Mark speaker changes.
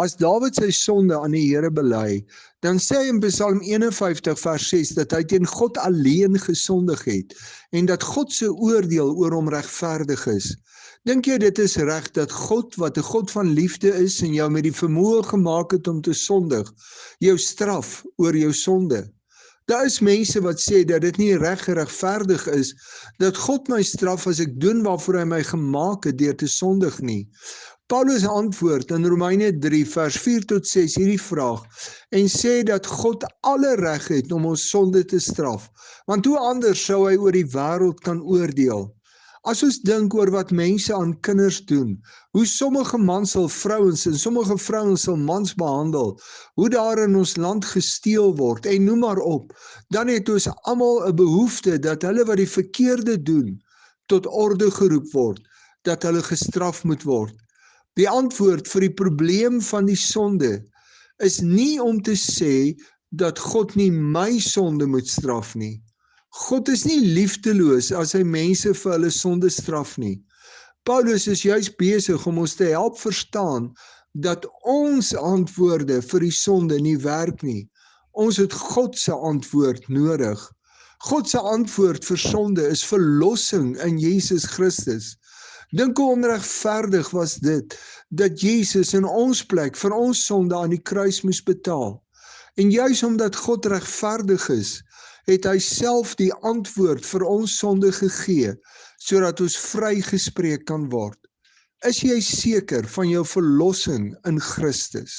Speaker 1: As Dawid sy sonde aan die Here bely, dan sê hy in Psalm 51 vers 6 dat hy teen God alleen gesondig het en dat God se oordeel oor hom regverdig is. Dink jy dit is reg dat God, wat 'n God van liefde is en jou met die vermoë gemaak het om te sondig, jou straf oor jou sonde? Daar is mense wat sê dat dit nie regverdig is dat God my straf as ek doen waarvoor hy my gemaak het deur te sondig nie. Paulus antwoord in Romeine 3 vers 4 tot 6 hierdie vraag en sê dat God alle reg het om ons sonde te straf, want hoe anders sou hy oor die wêreld kan oordeel? As ons dink oor wat mense aan kinders doen, hoe sommige mans sal vrouens en sommige vrouens sal mans behandel, hoe daar in ons land gesteel word en noem maar op, dan het ons almal 'n behoefte dat hulle wat die verkeerde doen, tot orde geroep word, dat hulle gestraf moet word. Die antwoord vir die probleem van die sonde is nie om te sê dat God nie my sonde moet straf nie. God is nie liefdeloos as hy mense vir hulle sonde straf nie. Paulus is juist besig om ons te help verstaan dat ons antwoorde vir die sonde nie werk nie. Ons het God se antwoord nodig. God se antwoord vir sonde is verlossing in Jesus Christus. Dink hoe onregverdig was dit, dat Jesus in ons plek vir ons sonde aan die kruis moes betaal. En juis omdat God regverdig is, het hy self die antwoord vir ons sonde gegee, sodat ons vrygespreek kan word. Is jy seker van jou verlossing in Christus?